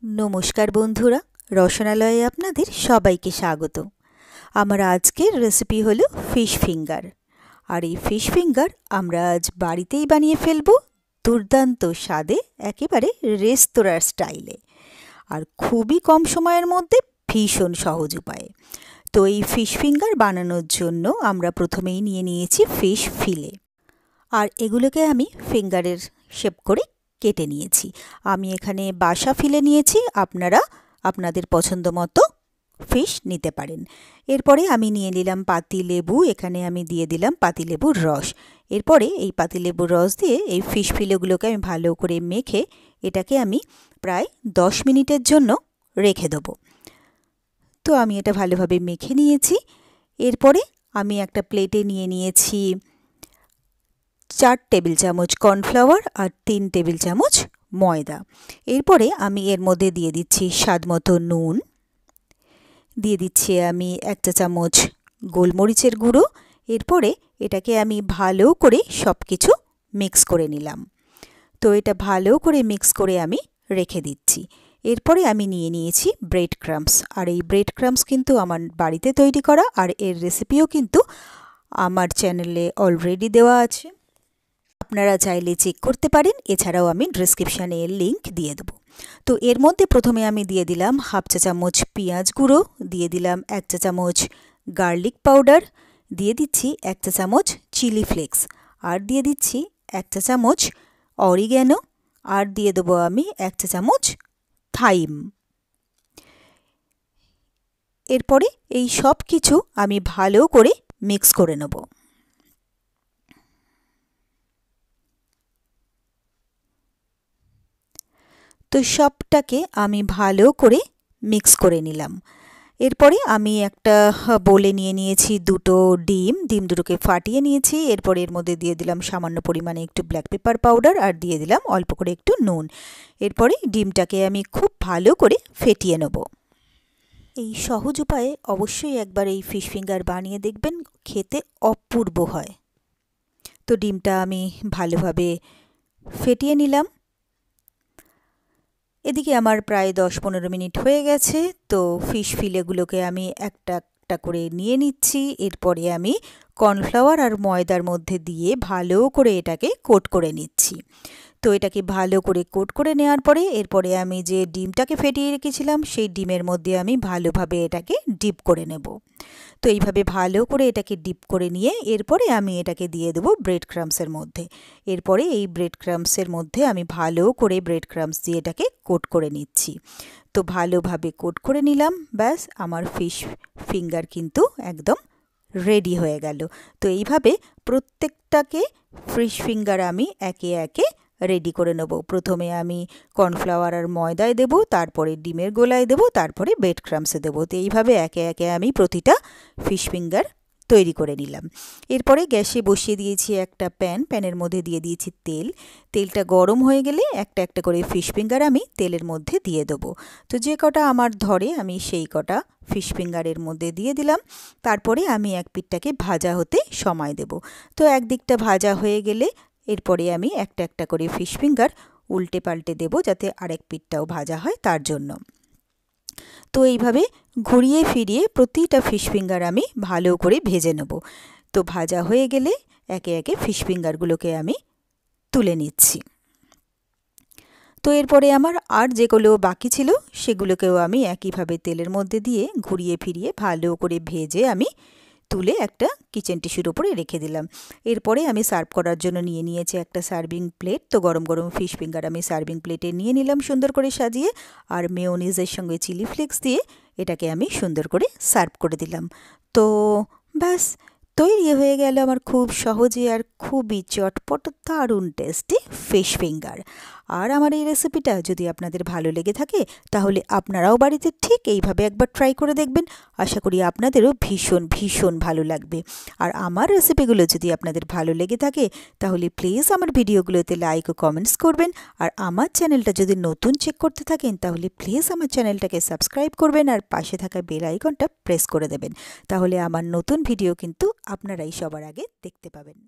नमस्कार बंधुरा रसनालये आपनादेर सबाइके स्वागत। आमार आजकेर रेसिपि हलो फिश फिंगार। और ये फिश फिंगार आमरा आज बाड़ीतेई बानिये फेलबो दुर्दान्त स्वादे एकेबारे रेस्तोराँ स्टाइले और खूबई कम समयेर मध्य भीषण सहज उपाये। तो ये फिश फिंगार बानानोर जोन्नो आमरा प्रथमेई निये नियेछि फिश फिले और एगुलोके आमी फिंगारेर शेप करे केटे नियेछि। आमी एखाने बासा फिले नियेछि, आपनारा आपनादेर पछंद मतो फिश निते पारेन। एरपरे आमी निये निलाम पाति लेबू, एखाने आमी दिये दिलाम पाति लेबुर रस। एरपरे एई पाति लेबुर रस दिये एई फिश फिलेगुलोके आमी भालो करे मेखे एटाके आमी प्राय 10 मिनिटेर जोन्नो रेखे देब। तो आमी एटा भालोभाबे मेखे नियेछि। एरपरे आमी एकटा प्लेटे निये नियेछि 4 टेबिल चामच कर्नफ्लावर और 3 टेबिल चामच मयदा। एरपरे आमी एर मध्य दिए दिच्छी स्वादमतो नुन, दिए दिच्छी आमी 1 चा चामच गोलमरिचेर गुঁড়ো। एरपरे एटाके आमी भालो करे सबकिछु मिक्स करे निलाम। तो एटा भालो करे मिक्स करे आमी रेखे दिच्छी। एरपरे आमी निये नियेछि ब्रेड क्राम्स और এই ब्रेड क्राम्स किन्तु आमार बाड़ीते तैरी करा और एर रेसिपिओ किन्तु आमार चैनेले अलरेडी देওয়া আছে। আপনারা চাইলে চেক করতে পারেন, এছাড়াও আমি ডেসক্রিপশনে এর লিংক দিয়ে দেব। তো এর মধ্যে প্রথমে আমি দিয়ে দিলাম 1/2 চা চামচ পেঁয়াজ গুঁড়ো, দিয়ে দিলাম 1 চা চামচ গার্লিক পাউডার, দিয়ে দিচ্ছি 1 চা চামচ চিলি ফ্লেক্স আর দিয়ে দিচ্ছি 1 চা চামচ অরিগ্যানো আর দিয়ে দেব আমি 1 চা চামচ থাইম। এরপরে এই সব কিছু আমি ভালো করে মিক্স করে নেব। तो सबटाके आमी भालो करे मिक्स करे निलाम। एरपरे आमी एकटा बोले निये नियेछि दुटो डिम, डिम दुटोके फाटिये नियेछि। एरपरे एर मध्य दिये दिलाम सामान्य परिमाणे एकटु ब्लैक पेपार पाउडार और दिये दिलाम अल्प करे एकटु नुन। एरपरे डिमटाके आमी खूब भालो करे फेटिये नेब। এই সহজ উপায়ে অবশ্যই একবার এই ফিশ ফিঙ্গার বানিয়ে দেখবেন, খেতে অপূর্ব হয়। তো ডিমটা আমি ভালোভাবে ফেটিয়ে নিলাম। এদিকে আমার প্রায় 10-15 মিনিট হয়ে গেছে। তো ফিশ ফিলেগুলোকে আমি একটা একটা করে নিয়ে নিচ্ছি। এরপরে আমি কর্নফ্লাওয়ার আর ময়দার মধ্যে দিয়ে ভালো করে এটাকে কোট করে নিচ্ছি। তো এটাকে ভালো করে কোট করে নেওয়ার পরে এরপরে আমি যে ডিমটাকে ফেটিয়ে রেখেছিলাম সেই ডিমের মধ্যে আমি ভালোভাবে এটাকে ডিপ করে নেব। তো এইভাবে ভালো করে এটাকে ডিপ করে নিয়ে এরপরে আমি এটাকে দিয়ে দেব ব্রেড ক্রাম্বসের মধ্যে। এরপরে এই ব্রেড ক্রাম্বসের মধ্যে আমি ভালো করে ব্রেড ক্রাম্বস দিয়ে এটাকে কোট করে নিচ্ছি। তো ভালোভাবে কোট করে নিলাম। ব্যাস আমার ফিশ ফিঙ্গার কিন্তু একদম রেডি হয়ে গেল। তো এইভাবে প্রত্যেকটাকে ফিশ ফিঙ্গার আমি একে একে রেডি করে নেব। প্রথমে আমি কর্নফ্লাওয়ার আর ময়দায় দেব, তারপরে ডিমের গোলায় দেব, তারপরে ব্রেড ক্রাম্বসে দেব। তো এইভাবে একে একে আমি প্রতিটা ফিশ ফিঙ্গার তৈরি করে নিলাম। এরপরে গ্যাসে বসিয়ে দিয়েছি একটা প্যান, প্যানের মধ্যে দিয়ে দিয়েছি তেল। তেলটা গরম হয়ে গেলে একটা একটা করে ফিশ ফিঙ্গার আমি তেলের মধ্যে দিয়ে দেবো। তো যে কটা আমার ধরে আমি সেই কটা ফিশ ফিঙ্গারের মধ্যে দিয়ে দিলাম। তারপরে আমি এক পিঠটাকে ভাজা হতে সময় দেব। তো একদিকটা ভাজা হয়ে গেলে এরপরে আমি একটা একটা করে ফিশ ফিঙ্গার উল্টে পাল্টে দেব যাতে আরেক পিঠটাও ভাজা হয় তার জন্য। তো এইভাবে ঘুরিয়ে ফিরিয়ে প্রতিটা ফিশ ফিঙ্গার আমি ভালো করে ভেজে নেব। তো ভাজা হয়ে গেলে একে একে ফিশ ফিঙ্গারগুলোকে আমি তুলে নিচ্ছি। তো এরপরে আমার আর যেগুলো বাকি ছিল সেগুলোকেও আমি একইভাবে তেলের মধ্যে দিয়ে ঘুরিয়ে ফিরিয়ে ভালো করে ভেজে আমি তুলে একটা কিচেন টিস্যুর উপরে রেখে দিলাম। এরপরে আমি সার্ভ করার জন্য নিয়ে নিয়েছি একটা সার্ভিং প্লেট। তো গরম গরম ফিশ ফিঙ্গার আমি সার্ভিং প্লেটে নিয়ে নিলাম সুন্দর করে সাজিয়ে, আর মেয়োনিজের সঙ্গে চিলি ফ্লেক্স দিয়ে এটাকে আমি সুন্দর করে সার্ভ করে দিলাম। তো ব্যাস তৈরি হয়ে গেল আমার খুব সহজে আর খুবই চটপট দারুণ টেস্টি ফিশ ফিঙ্গার। আর আমার এই রেসিপিটা যদি আপনাদের ভালো লেগে থাকে তাহলে আপনারাও বাড়িতে ঠিক এইভাবে একবার ট্রাই করে দেখবেন। আশা করি আপনাদেরও ভীষণ ভীষণ ভালো লাগবে। আর আমার রেসিপিগুলো যদি আপনাদের ভালো লেগে থাকে তাহলে প্লিজ আমার ভিডিওগুলোতে লাইক ও কমেন্টস করবেন। আর আমার চ্যানেলটা যদি নতুন চেক করতে থাকেন তাহলে প্লিজ আমার চ্যানেলটাকে সাবস্ক্রাইব করবেন আর পাশে থাকা বেল আইকনটা প্রেস করে দেবেন। তাহলে আমার নতুন ভিডিও কিন্তু আপনারাই সবার আগে দেখতে পাবেন।